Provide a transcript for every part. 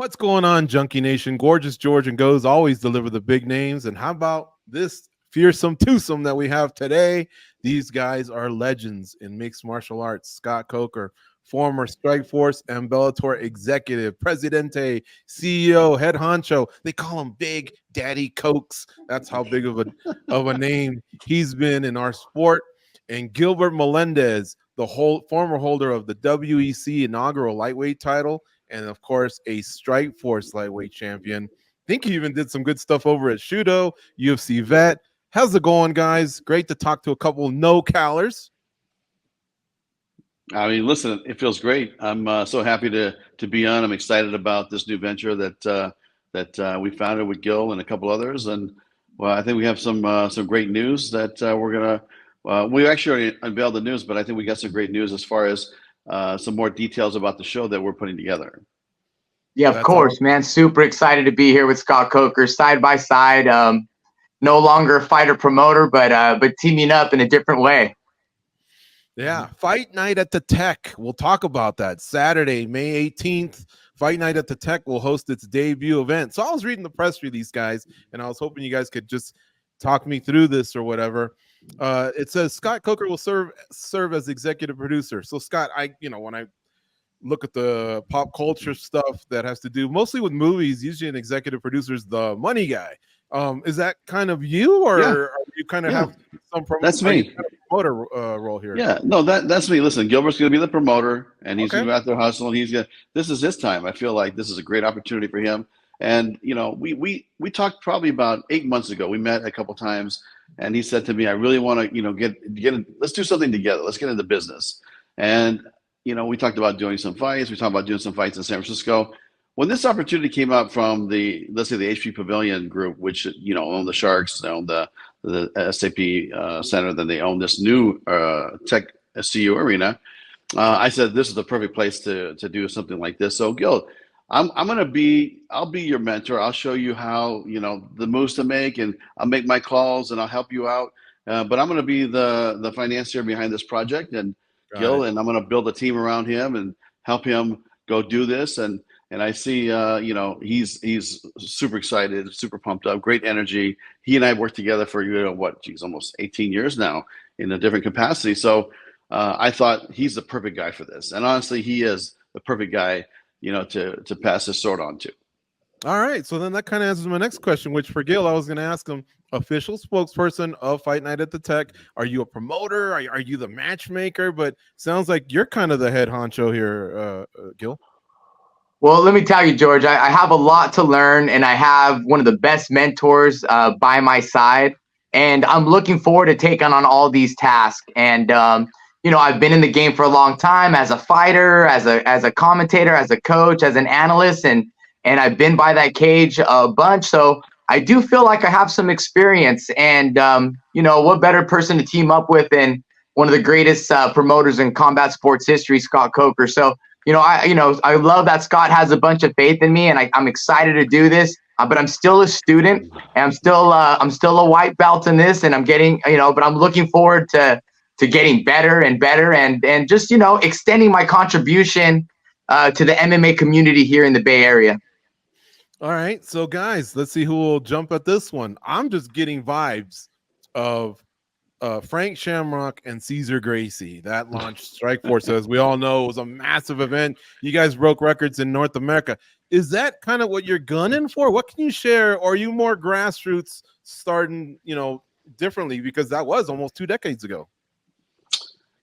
What's going on, Junkie Nation? Gorgeous George and Goes always deliver the big names. And how about this fearsome twosome that we have today? These guys are legends in mixed martial arts. Scott Coker, former Strikeforce and Bellator executive, Presidente, CEO, head honcho. They call him Big Daddy Cokes. That's how big of a name he's been in our sport. And Gilbert Melendez, the former holder of the WEC inaugural lightweight title, and of course, a Strikeforce lightweight champion. I think he even did some good stuff over at Shudo, UFC vet. How's it going, guys? Great to talk to a couple no-callers. I mean, listen, it feels great. I'm so happy to be on. I'm excited about this new venture that we founded with Gil and a couple others, and well, I think we have some great news that we're gonna. We actually already unveiled the news, but I think we got some great news as far as some more details about the show that we're putting together. Yeah, of course, man. Super excited to be here with Scott Coker, side by side. No longer a fighter promoter, but teaming up in a different way. Yeah, Fight Night at the Tech. We'll talk about that. Saturday, May 18th, Fight Night at the Tech will host its debut event. So I was reading the press release, guys, and I was hoping you guys could just talk me through this or whatever. It says Scott Coker will serve as executive producer. So Scott, when I look at the pop culture stuff that has to do mostly with movies, usually an executive producer is the money guy. Is that kind of you, or are you kind of have some That's me. Promoter role here? Yeah, no, that's me. Listen, Gilbert's going to be the promoter, and he's going to go out there hustling. This is his time. I feel like this is a great opportunity for him. And we talked probably about 8 months ago. We met a couple times, and he said to me, "I really want to, get. Let's do something together. Let's get into business." And we talked about doing some fights. We talked about doing some fights in San Francisco. When this opportunity came up from let's say the HP Pavilion group, which own the Sharks, own the SAP Center, then they own this new Tech CU Arena. I said this is the perfect place to do something like this. So Gil, I'll be your mentor. I'll show you how the moves to make, and I'll make my calls and I'll help you out. But I'm going to be the financier behind this project, and Gil, and I'm going to build a team around him and help him go do this. And I see, he's super excited, super pumped up, great energy. He and I have worked together for, almost 18 years now in a different capacity. So I thought he's the perfect guy for this. And honestly, he is the perfect guy, to pass this sword on to. All right. So then that kind of answers my next question, which for Gil, I was going to ask him, official spokesperson of Fight Night at the Tech. Are you a promoter? Are you the matchmaker? But sounds like you're kind of the head honcho here, Gil. Well, let me tell you, George, I have a lot to learn, and I have one of the best mentors by my side, and I'm looking forward to taking on all these tasks. And I've been in the game for a long time as a fighter, as a commentator, as a coach, as an analyst, and I've been by that cage a bunch. So I do feel like I have some experience, and what better person to team up with than one of the greatest promoters in combat sports history, Scott Coker. So I love that Scott has a bunch of faith in me, and I'm excited to do this. But I'm still a student, and I'm still a white belt in this, and I'm getting, but I'm looking forward to getting better and better, and just extending my contribution to the MMA community here in the Bay Area. All right, so guys, let's see who will jump at this one. I'm just getting vibes of Frank Shamrock and Cesar Gracie. That launched Strikeforce, as we all know, was a massive event. You guys broke records in North America. Is that kind of what you're gunning for? What can you share? Or are you more grassroots, starting, differently? Because that was almost 2 decades ago.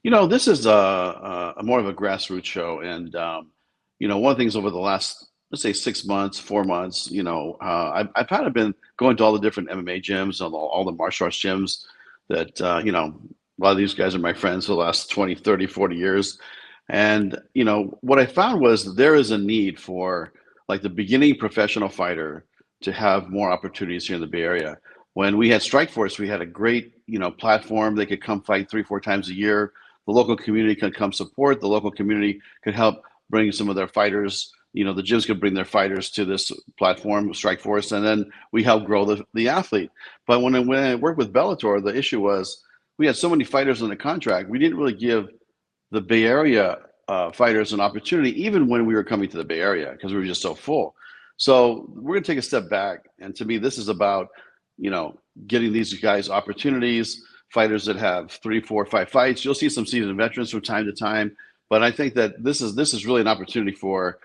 This is a more of a grassroots show, and one of the things over the last, let's say, 6 months, 4 months, I've kind of been going to all the different MMA gyms, all the martial arts gyms that, a lot of these guys are my friends for the last 20, 30, 40 years. And, what I found was there is a need for like the beginning professional fighter to have more opportunities here in the Bay Area. When we had Strikeforce, we had a great, platform. They could come fight 3-4 times a year. The local community could come support. The local community could help bring some of their fighters. The gyms could bring their fighters to this platform, Strikeforce, and then we help grow the athlete. But when I worked with Bellator, the issue was we had so many fighters on the contract, we didn't really give the Bay Area fighters an opportunity, even when we were coming to the Bay Area, because we were just so full. So we're going to take a step back. And to me, this is about, getting these guys opportunities, fighters that have 3, 4, 5 fights. You'll see some seasoned veterans from time to time. But I think that this is really an opportunity for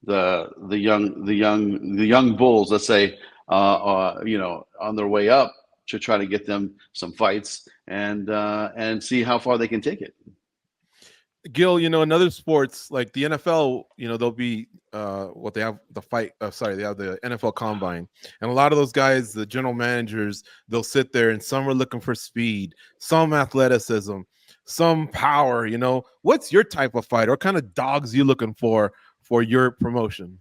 the young bulls, let's say, on their way up, to try to get them some fights and see how far they can take it. Gil, in other sports like the NFL, they'll be they have the fight. They have the NFL Combine, and a lot of those guys, the general managers, they'll sit there, and some are looking for speed, some athleticism, some power. What's your type of fighter? What kind of dogs you looking for your promotion?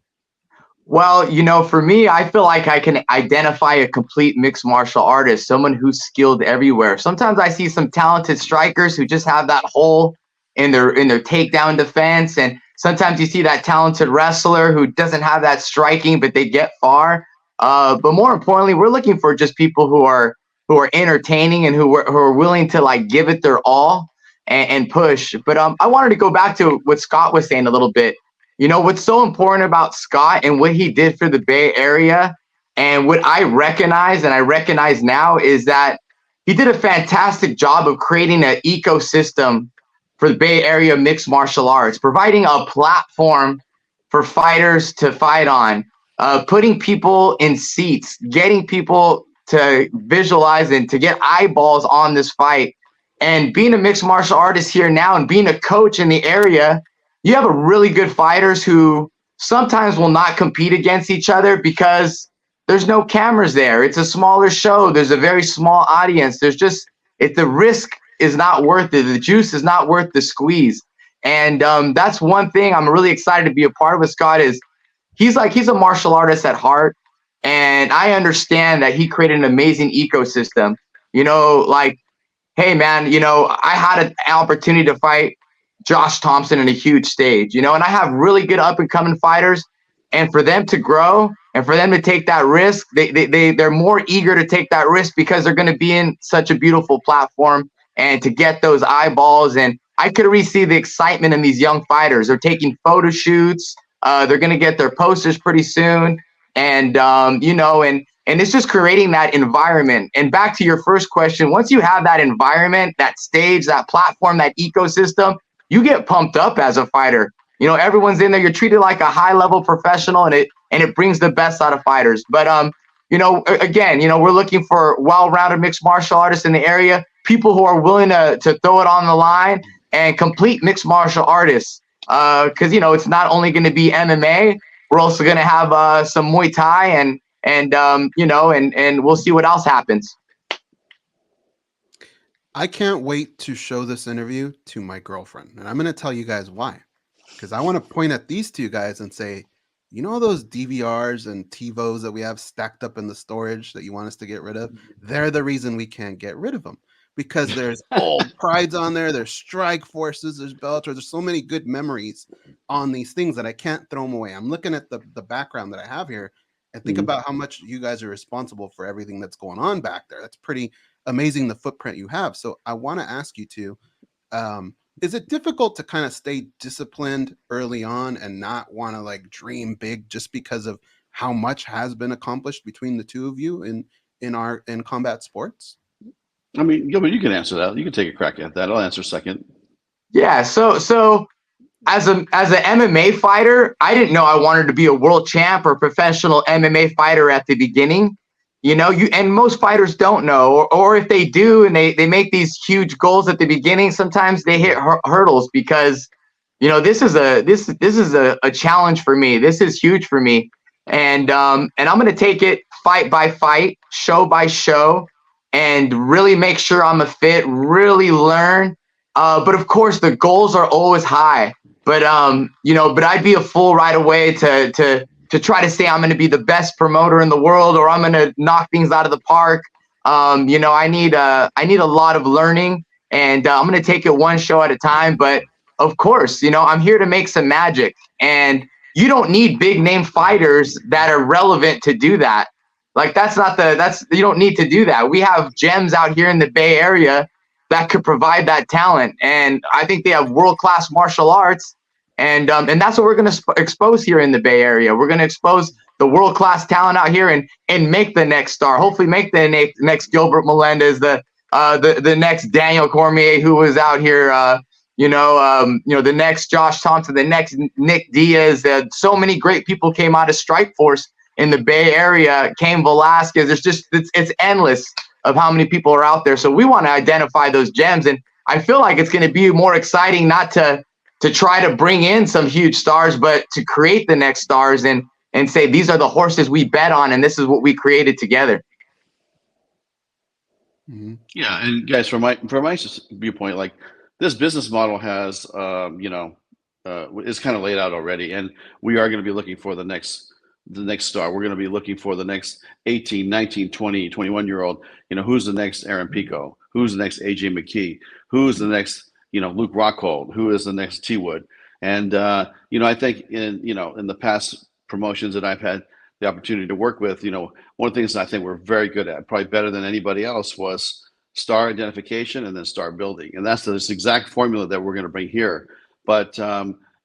Well, for me, I feel like I can identify a complete mixed martial artist, someone who's skilled everywhere. Sometimes I see some talented strikers who just have that hole in their takedown defense, and sometimes you see that talented wrestler who doesn't have that striking, but they get far. But more importantly, we're looking for just people who are entertaining and who are willing to like give it their all and push. But I wanted to go back to what Scott was saying a little bit. What's so important about Scott and what he did for the Bay Area, and what I recognize now, is that he did a fantastic job of creating an ecosystem for the Bay Area mixed martial arts, providing a platform for fighters to fight on, putting people in seats, getting people to visualize and to get eyeballs on this fight. And being a mixed martial artist here now and being a coach in the area, you have a really good fighters who sometimes will not compete against each other because there's no cameras there. It's a smaller show. There's a very small audience. The risk is not worth it. The juice is not worth the squeeze. And that's one thing I'm really excited to be a part of with Scott is he's a martial artist at heart. And I understand that he created an amazing ecosystem, hey man, I had an opportunity to fight Josh Thompson in a huge stage, and I have really good up and coming fighters, and for them to grow and for them to take that risk, they're more eager to take that risk because they're going to be in such a beautiful platform and to get those eyeballs. And I could really see the excitement in these young fighters. They're taking photo shoots. They're going to get their posters pretty soon. And, and it's just creating that environment. And back to your first question, once you have that environment, that stage, that platform, that ecosystem, you get pumped up as a fighter. Everyone's in there. You're treated like a high level professional, and it brings the best out of fighters. But, again, we're looking for well-rounded mixed martial artists in the area, people who are willing to throw it on the line, and complete mixed martial artists. Because, it's not only going to be MMA. We're also going to have some Muay Thai and we'll see what else happens. I can't wait to show this interview to my girlfriend. And I'm going to tell you guys why. Because I want to point at these two guys and say, those DVRs and TiVos that we have stacked up in the storage that you want us to get rid of? They're the reason we can't get rid of them. Because there's old prides on there. There's Strikeforces. There's Bellator. There's so many good memories on these things that I can't throw them away. I'm looking at the background that I have here and think about how much you guys are responsible for everything that's going on back there. That's pretty amazing, the footprint you have. So I want to ask you two, is it difficult to kind of stay disciplined early on and not want to like dream big just because of how much has been accomplished between the two of you in combat sports? I mean, Gilbert, you can answer that. You can take a crack at that. I'll answer second. Yeah. So as an MMA fighter, I didn't know I wanted to be a world champ or professional MMA fighter at the beginning. And most fighters don't know, or if they do and they make these huge goals at the beginning, sometimes they hit hurdles because, this is a challenge for me. This is huge for me. And I'm going to take it fight by fight, show by show, and really make sure I'm a fit, really learn. But of course the goals are always high, but I'd be a fool right away to try to say I'm going to be the best promoter in the world or I'm going to knock things out of the park. I need a lot of learning, and I'm going to take it one show at a time. But of course, I'm here to make some magic, and you don't need big name fighters that are relevant to do that. Like you don't need to do that. We have gems out here in the Bay Area that could provide that talent. And I think they have world-class martial arts. And that's what we're going to expose here in the Bay Area. We're going to expose the world-class talent out here and make the next star. Hopefully make the next Gilbert Melendez, the next Daniel Cormier who was out here, the next Josh Thompson, the next Nick Diaz. So many great people came out of Strikeforce in the Bay Area. Cain Velasquez. It's endless of how many people are out there. So we want to identify those gems, and I feel like it's going to be more exciting not to try to bring in some huge stars, but to create the next stars and say these are the horses we bet on, and this is what we created together. Mm-hmm. Yeah, and guys, from my viewpoint, like this business model has, is kind of laid out already, and we are going to be looking for the next star. We're going to be looking for the next 18, 19, 20, 21-year-old. Who's the next Aaron Pico? Who's the next AJ McKee? Who's the next, Luke Rockhold? Who is the next T Wood? And I think in the past promotions that I've had the opportunity to work with, one of the things that I think we're very good at, probably better than anybody else, was star identification and then star building. And that's this exact formula that we're going to bring here. But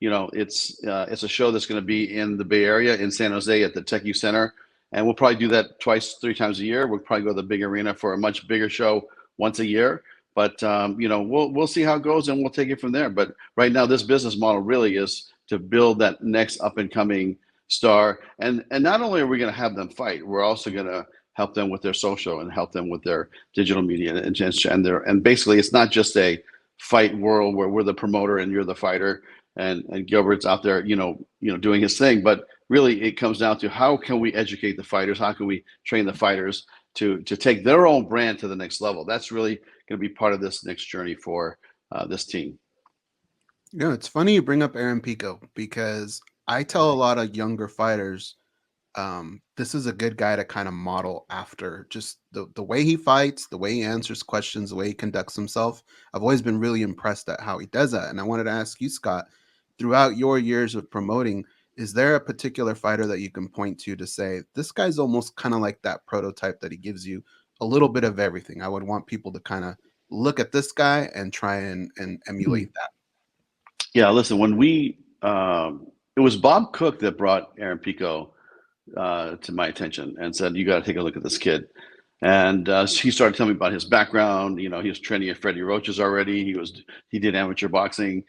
it's a show that's going to be in the Bay Area, in San Jose at the TechU Center, and we'll probably do that 3 times a year. We'll probably go to the big arena for a much bigger show once a year. But we'll see how it goes, and we'll take it from there. But right now, this business model really is to build that next up and coming star. And not only are we going to have them fight, we're also going to help them with their social and help them with their digital media and basically it's not just a fight world where we're the promoter and you're the fighter and Gilbert's out there doing his thing, but really it comes down to how can we educate the fighters, how can we train the fighters to take their own brand to the next level. That's really going to be part of this next journey for this team. It's funny you bring up Aaron Pico, because I tell a lot of younger fighters, this is a good guy to kind of model after. Just the way he fights, the way he answers questions, the way he conducts himself. I've always been really impressed at how he does that. And I wanted to ask you, Scott, throughout your years of promoting, is there a particular fighter that you can point to say, this guy's almost kind of like that prototype that he gives you a little bit of everything? I would want people to kind of look at this guy and try and emulate that. Yeah, listen, when it was Bob Cook that brought Aaron Pico to my attention and said, you got to take a look at this kid. And he started telling me about his background. He was training at Freddie Roach's already. He did amateur boxing.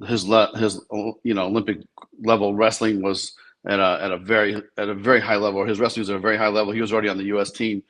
His Olympic level wrestling was at a very high level. His wrestling was at a very high level. He was already on the U.S. team.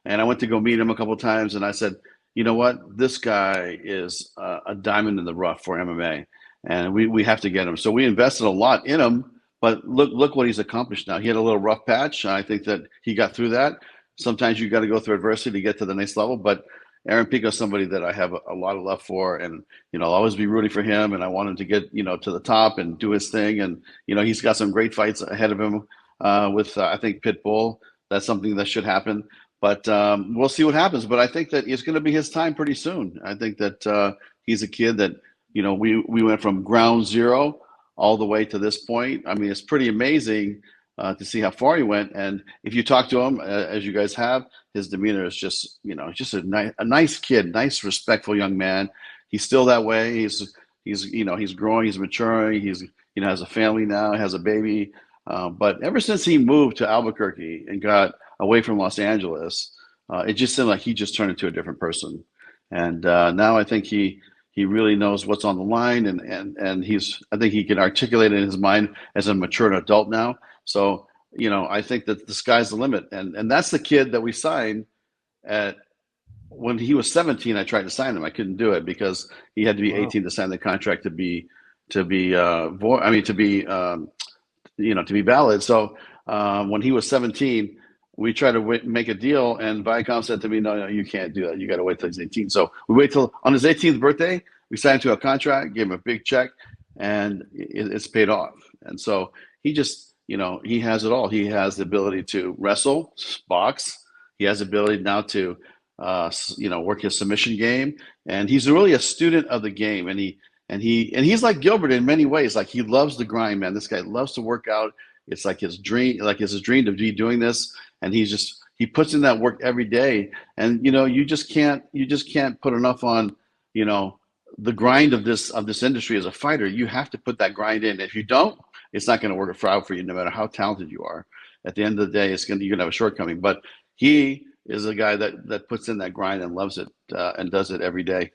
And I went to go meet him a couple of times, and I said, you know what? This guy is a diamond in the rough for MMA, and we have to get him. So we invested a lot in him. But look what he's accomplished now. He had a little rough patch. I think that he got through that. Sometimes you got to go through adversity to get to the next level. But Aaron Pico is somebody that I have a lot of love for, and I'll always be rooting for him. And I want him to get to the top and do his thing. And he's got some great fights ahead of him with I think Pitbull. That's something that should happen. But we'll see what happens. But I think that it's going to be his time pretty soon. I think that he's a kid that we went from ground zero all the way to this point. I mean, it's pretty amazing to see how far he went. And if you talk to him, as you guys have, his demeanor is just a nice kid, nice, respectful young man. He's still that way. He's growing, he's maturing. He's has a family now, has a baby. But ever since he moved to Albuquerque and got away from Los Angeles, it just seemed like he just turned into a different person. And now I think he really knows what's on the line, and I think he can articulate it in his mind as a mature adult now. So, I think that the sky's the limit. And that's the kid that we signed when he was 17. I tried to sign him. I couldn't do it because he had to be 18 to sign the contract to be valid. So when he was 17, we tried to make a deal, and Viacom said to me, no, you can't do that. You got to wait till he's 18. So we wait till on his 18th birthday, we signed him to a contract, gave him a big check, and it's paid off. And so he just, he has it all. He has the ability to wrestle, box. He has the ability now to, work his submission game. And he's really a student of the game. And he's like Gilbert in many ways. Like, he loves the grind, man. This guy loves to work out. It's like his dream, to be doing this. And he puts in that work every day. And, you just can't put enough on, the grind of this industry as a fighter, you have to put that grind in. If you don't, it's not going to work out for you, no matter how talented you are. At the end of the day, you're going to have a shortcoming. But he is a guy that puts in that grind and loves it and does it every day.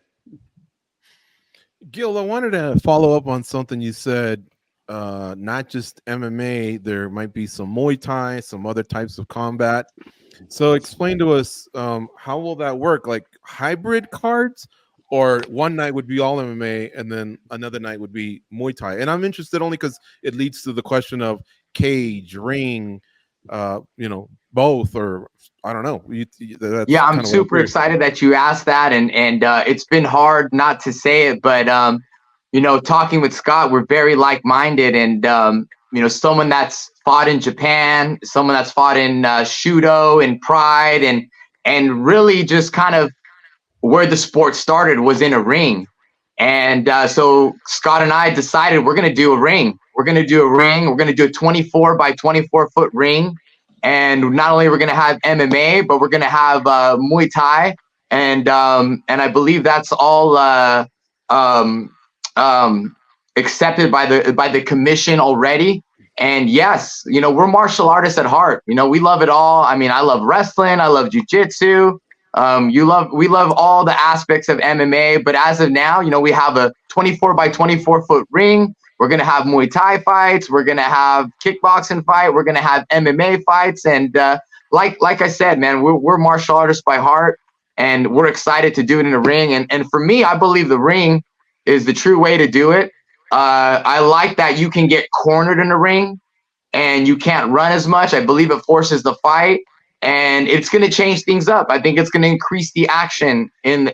Gil, I wanted to follow up on something you said. Not just MMA, there might be some Muay Thai, some other types of combat. So explain to us, how will that work? Like hybrid cards, or one night would be all MMA and then another night would be Muay Thai? And I'm interested only because it leads to the question of cage, ring, both, or I don't know. Yeah, I'm super excited that you asked that, and it's been hard not to say it, but talking with Scott, we're very like-minded, and someone that's fought in Japan, someone that's fought in Shudo and Pride, and really just kind of where the sport started was in a ring. And so Scott and I decided we're going to do a ring. We're going to do a 24 by 24 foot ring. And not only are we going to have MMA, but we're going to have Muay Thai. And I believe that's all accepted by the commission already. And yes, we're martial artists at heart. We love it all. I mean, I love wrestling. I love jiu-jitsu. We love all the aspects of MMA, but as of now, we have a 24 by 24 foot ring. We're going to have Muay Thai fights. We're going to have kickboxing fight. We're going to have MMA fights. And like I said, man, we're martial artists by heart, and we're excited to do it in a ring. And for me, I believe the ring is the true way to do it. I like that you can get cornered in a ring and you can't run as much. I believe it forces the fight. And it's going to change things up. I think it's going to increase the action in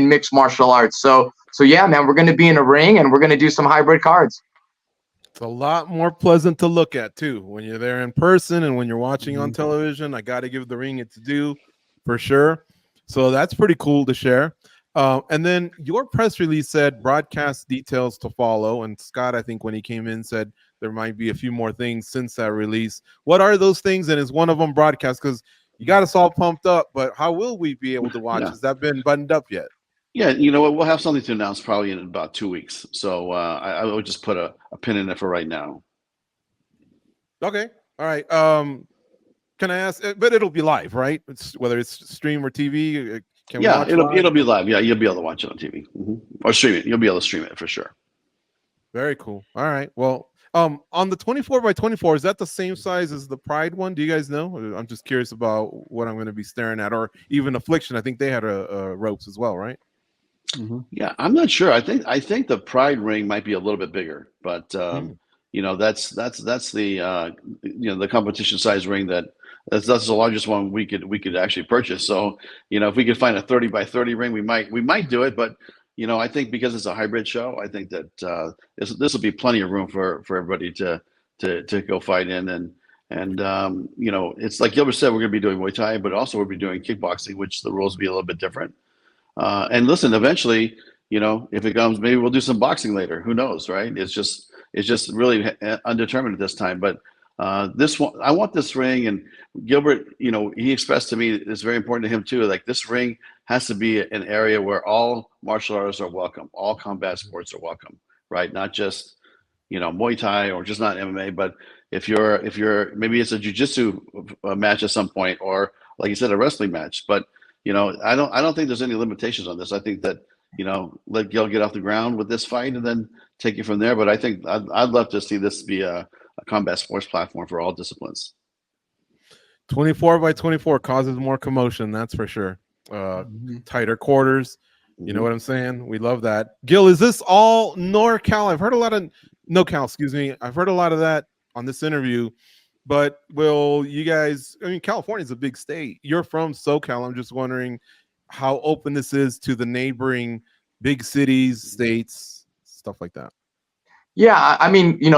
mixed martial arts. So yeah, man, we're going to be in a ring and we're going to do some hybrid cards. It's a lot more pleasant to look at too when you're there in person, and when you're watching on television. I got to give the ring its due for sure. So that's pretty cool to share. And then your press release said broadcast details to follow. And Scott, I think when he came in, said there might be a few more things since that release. What are those things? And is one of them broadcast? Because you got us all pumped up, but how will we be able to watch? Has that been buttoned up yet? Yeah, you know what? We'll have something to announce probably in about 2 weeks. So I would just put a pin in it for right now. Okay. All right. Can I ask? But it'll be live, right? Whether it's stream or TV. It'll be live. Yeah, you'll be able to watch it on TV or stream it. You'll be able to stream it for sure. Very cool. All right. Well, on the 24 by 24, is that the same size as the Pride one? Do you guys know? I'm just curious about what I'm going to be staring at, or even Affliction. I think they had ropes as well, right? Yeah, I'm not sure. I think the Pride ring might be a little bit bigger, but that's the the competition size ring that's the largest one we could actually purchase. So if we could find a 30 by 30 ring, we might do it. But I think because it's a hybrid show, I think that this will be plenty of room for everybody to go fight in. And it's like Gilbert said, we're going to be doing Muay Thai, but also we'll be doing kickboxing, which the rules will be a little bit different. And listen, eventually, if it comes, maybe we'll do some boxing later. Who knows, right? It's just really undetermined at this time. But this one, I want this ring, and Gilbert, he expressed to me it's very important to him too. Like, this ring has to be an area where all martial artists are welcome, all combat sports are welcome, right? Not just Muay Thai or just not MMA, but if you're maybe it's a jiu-jitsu match at some point, or like you said, a wrestling match. But I don't think there's any limitations on this. I think that let Gil get off the ground with this fight and then take it from there. But I think I'd love to see this be a combat sports platform for all disciplines. 24 by 24 causes more commotion, that's for sure. Tighter quarters, you know what I'm saying? We love that. Gil, is this all NorCal? I've heard a lot of NoCal, excuse me. I've heard a lot of that on this interview. But will you guys, California's a big state. You're from SoCal. I'm just wondering how open this is to the neighboring big cities, states, stuff like that. Yeah,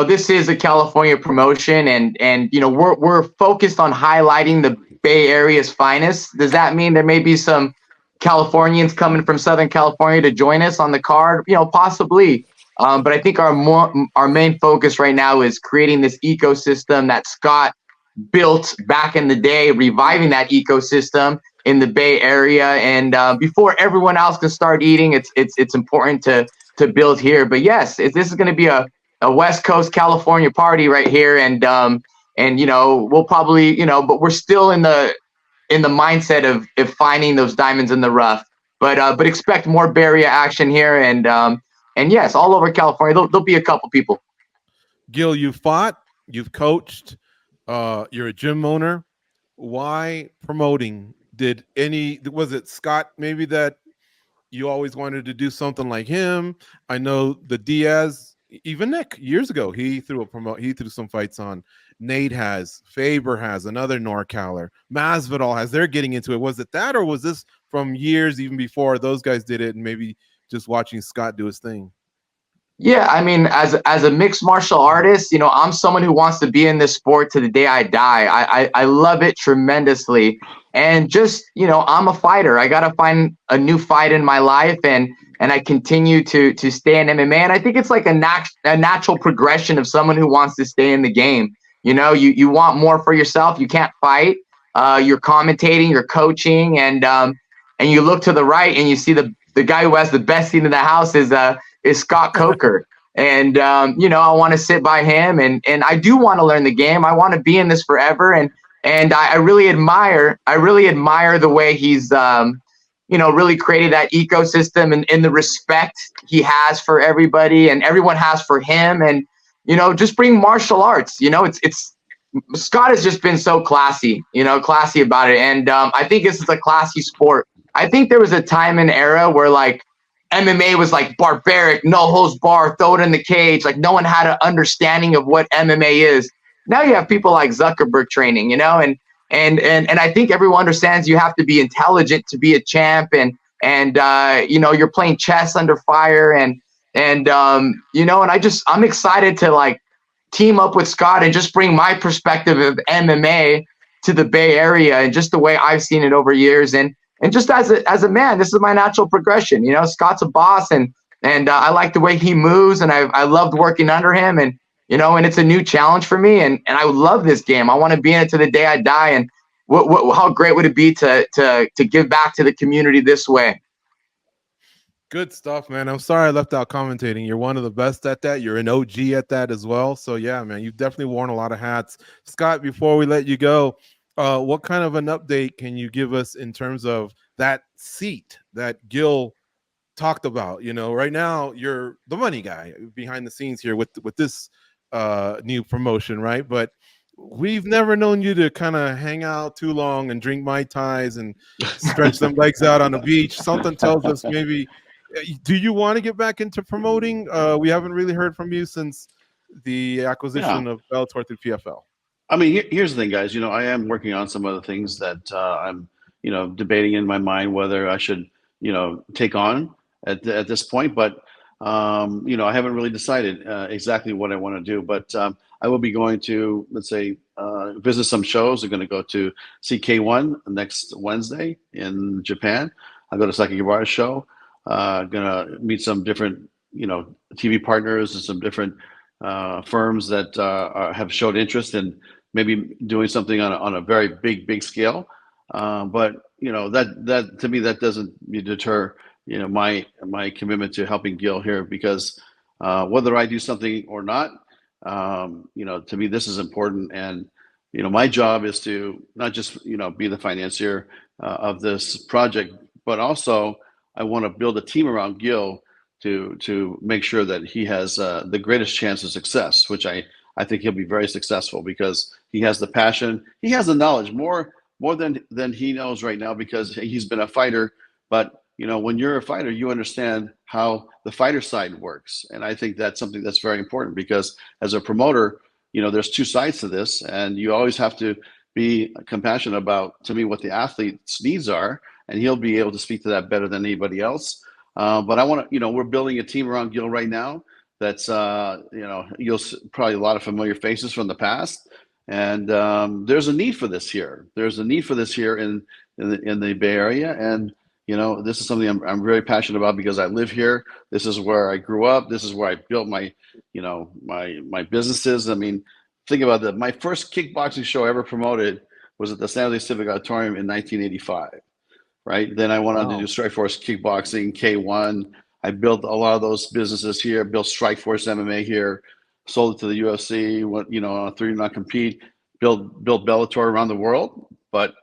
this is a California promotion, and we're focused on highlighting the Bay Area's finest. Does that mean there may be some Californians coming from Southern California to join us on the card? Possibly. But I think our main focus right now is creating this ecosystem that Scott built back in the day, reviving that ecosystem in the Bay Area. And before everyone else can start eating, it's important to build here. But yes, this is going to be a West Coast California party right here. And we'll probably, but we're still in the mindset of finding those diamonds in the rough. But expect more Bay Area action here. And yes, all over California, there'll be a couple people. Gil, you fought, you've coached, you're a gym owner. Why promoting? Was it Scott maybe that you always wanted to do something like him? I know the Diaz, even Nick years ago, he threw some fights on. Nate has, Faber has, another NorCaler, Masvidal has. They're getting into it. Was it that, or was this from years even before those guys did it, and maybe just watching Scott do his thing? Yeah, I mean, as a mixed martial artist, I'm someone who wants to be in this sport to the day I die. I love it tremendously. And just, I'm a fighter. I got to find a new fight in my life, and I continue to stay in MMA. And I think it's like a natural progression of someone who wants to stay in the game. You want more for yourself. You can't fight. You're commentating, you're coaching, and you look to the right and you see the guy who has the best seat in the house is Scott Coker. And, I want to sit by him, and I do want to learn the game. I want to be in this forever. And I really admire the way he's, really created that ecosystem and the respect he has for everybody and everyone has for him. And, just bring martial arts, it's Scott has just been so classy about it. And I think this is a classy sport. I think there was a time and era where like MMA was like barbaric, no holds bar, throw it in the cage. Like no one had an understanding of what MMA is. Now you have people like Zuckerberg training, and I think everyone understands you have to be intelligent to be a champ, and you're playing chess under fire, and I'm excited to like team up with Scott and just bring my perspective of MMA to the Bay Area and just the way I've seen it over years. And just as a man, this is my natural progression. Scott's a boss, and I like the way he moves, and I loved working under him, and it's a new challenge for me, and I love this game. I want to be in it to the day I die. And how great would it be to give back to the community this way? Good stuff, man. I'm sorry I left out commentating. You're one of the best at that. You're an OG at that as well. So yeah, man, you've definitely worn a lot of hats. Scott, before we let you go, what kind of an update can you give us in terms of that seat that Gil talked about? Right now you're the money guy behind the scenes here with this new promotion, right? But we've never known you to kind of hang out too long and drink Mai Tais and stretch them legs out on the beach. Something tells us maybe. Do you want to get back into promoting? We haven't really heard from you since the acquisition of Bellator through PFL. I mean, here's the thing, guys. I am working on some other things that I'm, debating in my mind whether I should, take on at this point. But, I haven't really decided exactly what I want to do. But I will be going to, let's say, visit some shows. I'm going to go to CK1 next Wednesday in Japan. I'll go to Saki Guevara's show. Gonna meet some different, TV partners and some different firms that have showed interest in maybe doing something on a very big scale. But that to me, that doesn't deter my commitment to helping Gil here, because whether I do something or not, to me this is important. And my job is to not just be the financier of this project, but also I want to build a team around Gil to make sure that he has the greatest chance of success, which I think he'll be very successful because he has the passion, he has the knowledge more than he knows right now, because he's been a fighter. But when you're a fighter, you understand how the fighter side works, and I think that's something that's very important, because as a promoter, there's two sides to this, and you always have to be compassionate about, to me, what the athlete's needs are. And he'll be able to speak to that better than anybody else. But I want to, we're building a team around Gil right now. That's, you'll probably a lot of familiar faces from the past. And there's a need for this here. There's a need for this here in the Bay Area. And, this is something I'm very passionate about, because I live here. This is where I grew up. This is where I built my, my businesses. I mean, think about that. My first kickboxing show I ever promoted was at the San Jose Civic Auditorium in 1985. right? Then I went on to do Strikeforce kickboxing, K1. I built a lot of those businesses here. Built Strikeforce MMA here. Sold it to the UFC. Went, on a 3 non-compete. Built Bellator around the world. But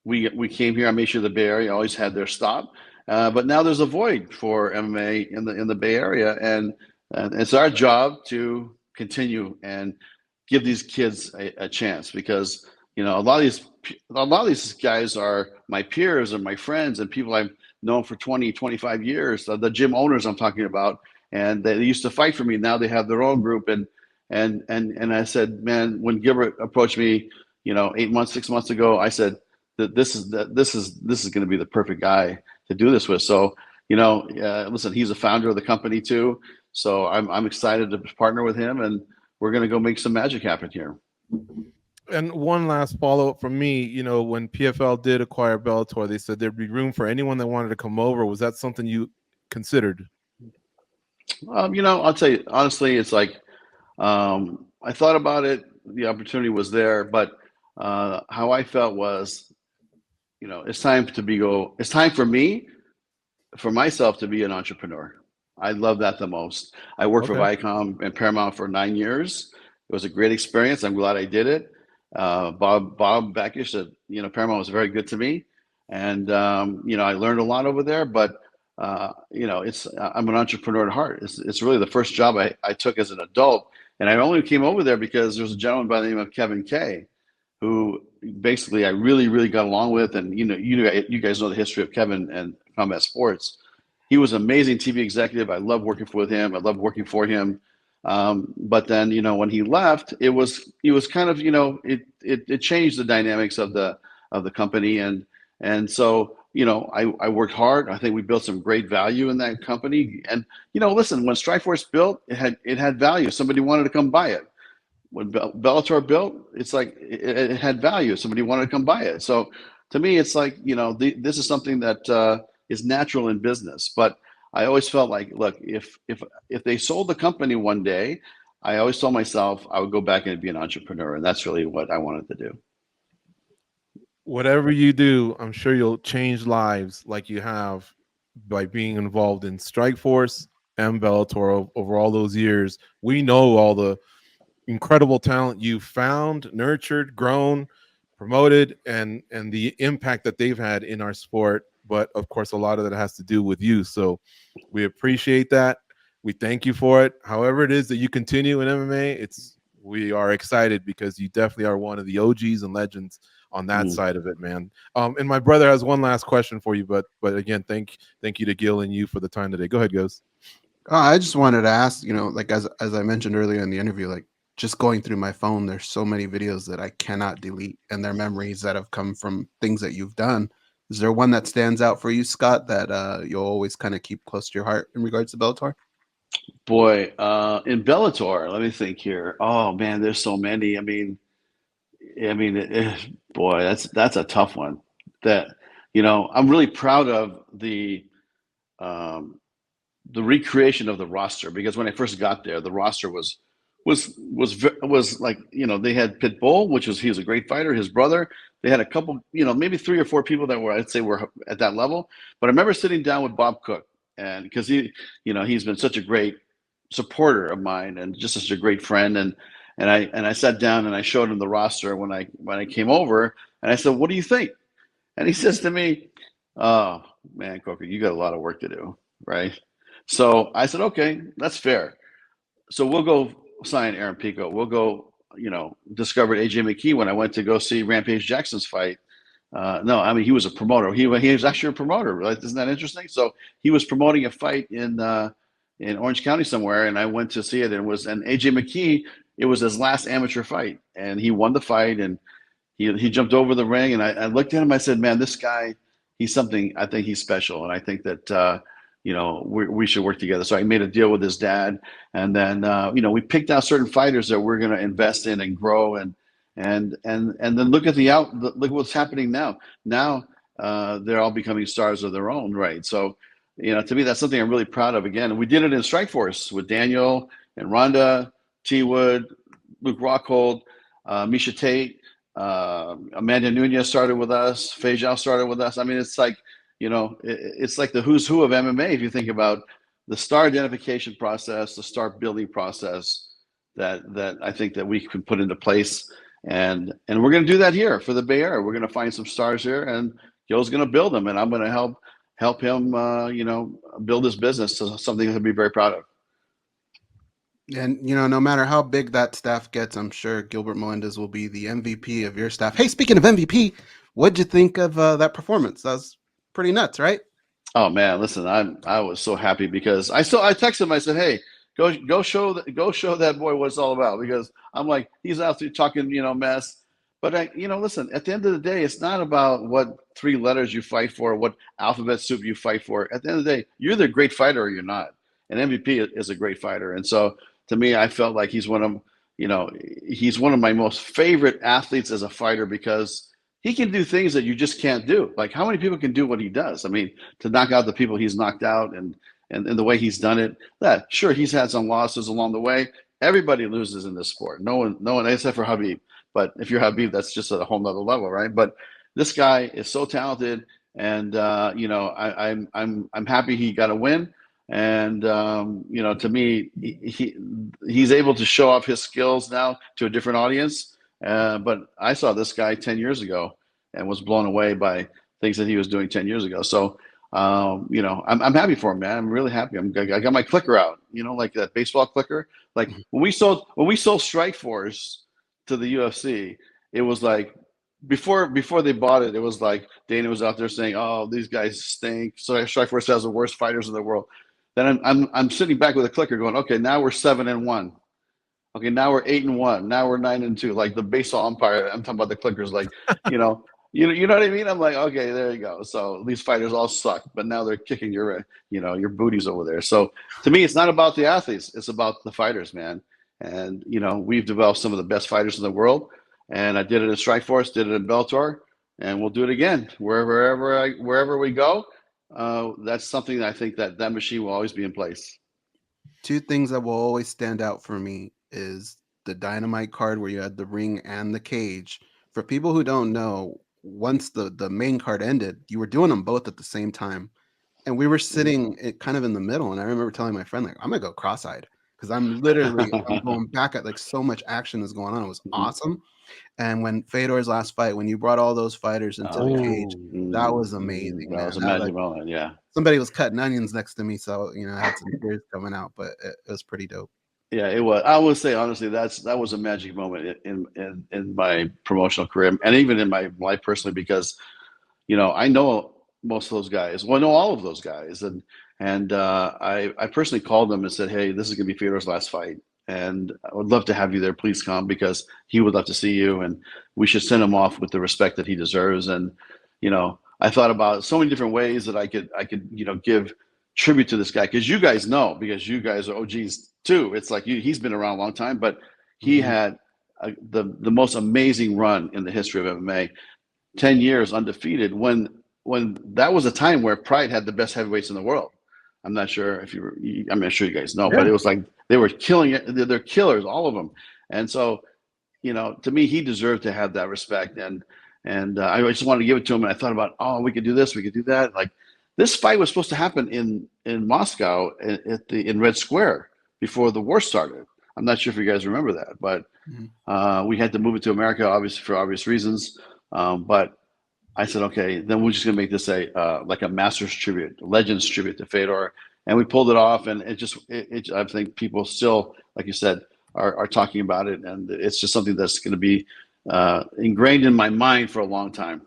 we came here. I made sure the Bay Area always had their stop. But now there's a void for MMA in the Bay Area, and it's our job to continue and give these kids a chance, because a lot of these guys are my peers and my friends and people I've known for 20, 25 years. The gym owners I'm talking about, and they used to fight for me. Now they have their own group, and I said, man, when Gilbert approached me, 6 months ago, I said that this is going to be the perfect guy to do this with. So listen, he's a founder of the company too, so I'm excited to partner with him, and we're going to go make some magic happen here. And one last follow-up from me, when PFL did acquire Bellator, they said there'd be room for anyone that wanted to come over. Was that something you considered? I'll tell you honestly, it's like I thought about it. The opportunity was there, but how I felt was, it's time for myself to be an entrepreneur. I love that the most. I worked for Viacom and Paramount for 9 years. It was a great experience. I'm glad I did it. Bob Backish said, Paramount was very good to me, and I learned a lot over there. But I'm an entrepreneur at heart. It's really the first job I took as an adult, and I only came over there because there was a gentleman by the name of Kevin Kay, who basically I really, really got along with. And you guys know the history of Kevin and Combat Sports. He was an amazing TV executive. I loved working with him. I loved working for him. But then, when he left, it was kind of, it changed the dynamics of the company. And so, I worked hard. I think we built some great value in that company. And, listen, when Strikeforce built, it had value. Somebody wanted to come buy it. When Bellator built, it's like it had value. Somebody wanted to come buy it. So to me, it's like, this is something that is natural in business. But I always felt like, look, if they sold the company one day, I always told myself I would go back and be an entrepreneur. And that's really what I wanted to do. Whatever you do, I'm sure you'll change lives like you have by being involved in Strikeforce and Bellator over all those years. We know all the incredible talent you found, nurtured, grown, promoted, and the impact that they've had in our sport. But of course, a lot of that has to do with you. So we appreciate that. We thank you for it. However it is that you continue in MMA, we are excited because you definitely are one of the OGs and legends on that side of it, man. And my brother has one last question for you, but again, thank you to Gil and you for the time today. Go ahead, Ghost. I just wanted to ask, like as I mentioned earlier in the interview, like just going through my phone, there's so many videos that I cannot delete, and they're memories that have come from things that you've done. Is there one that stands out for you, Scott, that you'll always kind of keep close to your heart in regards to Bellator? Boy, in Bellator, let me think here. Oh man, there's so many. Boy, that's a tough one. That I'm really proud of the recreation of the roster, because when I first got there, the roster was like, they had Pitbull, he was a great fighter, his brother. They had a couple, maybe 3 or 4 people that I'd say were at that level. But I remember sitting down with Bob Cook, and because he's been such a great supporter of mine and just such a great friend. And I sat down and I showed him the roster when I came over, and I said, "What do you think?" And he says to me, "Oh man, Coker, you got a lot of work to do, right?" So I said, "Okay, that's fair. So we'll go sign Aaron Pico. We'll go, discovered AJ McKee when I went to go see Rampage Jackson's fight. No, he was a promoter. He was actually a promoter. Right? Isn't that interesting? So he was promoting a fight in Orange County somewhere, and I went to see it. And AJ McKee, it was his last amateur fight, and he won the fight. And he jumped over the ring, and I looked at him. I said, "Man, this guy, he's something. I think he's special, and I think that." We should work together. So I made a deal with his dad, and then we picked out certain fighters that we're going to invest in and grow, and then look at what's happening now. Now they're all becoming stars of their own right. So to me, that's something I'm really proud of. Again, we did it in Strikeforce with Daniel and Rhonda, T Wood, Luke Rockhold, Misha Tate, Amanda Nunez started with us, Fejal started with us. It's like, it's like the who's who of MMA. If you think about the star identification process, the star building process that I think that we can put into place. And we're going to do that here for the Bay Area. We're going to find some stars here, and Gil's going to build them, and I'm going to help him, build his business to something he'll be very proud of. And, no matter how big that staff gets, I'm sure Gilbert Melendez will be the MVP of your staff. Hey, speaking of MVP, what'd you think of that performance? That was pretty nuts, right? Oh man, listen, I was so happy because I texted him. I said, hey, go show that boy what it's all about, because I'm like, he's out there talking, mess. But listen, at the end of the day, it's not about what 3 letters you fight for, what alphabet soup you fight for. At the end of the day, you're either a great fighter or you're not. And MVP is a great fighter. And so to me, I felt like he's one of my most favorite athletes as a fighter, because he can do things that you just can't do. Like, how many people can do what he does? I mean, to knock out the people he's knocked out, and the way he's done it. That, sure, he's had some losses along the way. Everybody loses in this sport. No one except for Khabib. But if you're Khabib, that's just a whole nother level, right? But this guy is so talented, and I'm happy he got a win. And to me, he's able to show off his skills now to a different audience. But I saw this guy 10 years ago and was blown away by things that he was doing 10 years ago. So, I'm happy for him, man. I'm really happy. I got my clicker out, like that baseball clicker. Like when we sold Strikeforce to the UFC, it was like before they bought it, it was like Dana was out there saying, "Oh, these guys stink." So Strikeforce has the worst fighters in the world. Then I'm sitting back with a clicker going, okay, now we're 7-1. Okay, now we're 8-1. Now we're 9-2. Like the baseball umpire, I'm talking about the clickers. Like, you know what I mean? I'm like, okay, there you go. So these fighters all suck, but now they're kicking your booties over there. So to me, it's not about the athletes; it's about the fighters, man. And we've developed some of the best fighters in the world. And I did it at Strikeforce, did it in Bellator, and we'll do it again wherever we go. That's something that I think that machine will always be in place. 2 things that will always stand out for me is the Dynamite card where you had the ring and the cage. For people who don't know, once the main card ended, you were doing them both at the same time. And we were sitting kind of in the middle. And I remember telling my friend, like, I'm going to go cross-eyed, because I'm going back at, like, so much action is going on. It was awesome. And when Fedor's last fight, when you brought all those fighters into the cage, that was amazing. That was a magic moment, yeah. Somebody was cutting onions next to me, so I had some tears coming out, but it was pretty dope. Yeah, it was. I would say honestly, that was a magic moment in my promotional career, and even in my life personally, because I know most of those guys. Well, I know all of those guys, and I personally called them and said, hey, this is gonna be Fedor's last fight, and I would love to have you there. Please come, because he would love to see you, and we should send him off with the respect that he deserves. And I thought about so many different ways that I could give tribute to this guy, because you guys know, because you guys are OGs too. It's like he's been around a long time, but he had the most amazing run in the history of MMA, 10 years undefeated, when that was a time where Pride had the best heavyweights in the world. I'm not sure if I'm sure you guys know, but it was like they were killing it. They're killers, all of them. And so, to me, he deserved to have that respect. And I just wanted to give it to him. And I thought about, we could do this, we could do that. Like, this fight was supposed to happen in Moscow in Red Square before the war started. I'm not sure if you guys remember that, but we had to move it to America, obviously, for obvious reasons. But I said, okay, then we're just gonna make this like a Masters tribute, a Legends tribute to Fedor, and we pulled it off. And I think people still, like you said, are talking about it, and it's just something that's going to be ingrained in my mind for a long time.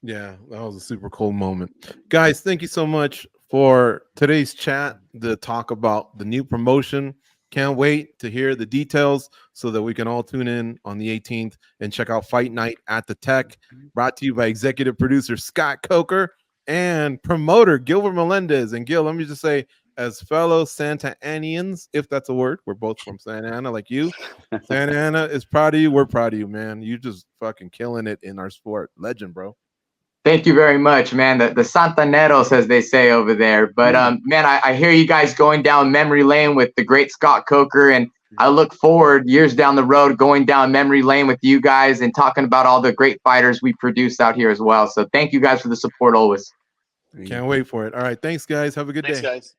Yeah, that was a super cool moment. Guys, thank you so much for today's chat, the talk about the new promotion. Can't wait to hear the details so that we can all tune in on the 18th and check out Fight Night at the Tech, brought to you by executive producer Scott Coker and promoter Gilbert Melendez. And Gil, let me just say, as fellow Santa Anians, if that's a word, we're both from Santa Ana like you. Santa Ana is proud of you. We're proud of you, man. You just fucking killing it in our sport. Legend, bro. Thank you very much, man. The Santaneros, as they say over there. But man, I hear you guys going down memory lane with the great Scott Coker, and I look forward years down the road, going down memory lane with you guys and talking about all the great fighters we produce out here as well. So thank you guys for the support always. Can't wait for it. All right. Thanks, guys. Have a good day. Thanks, guys.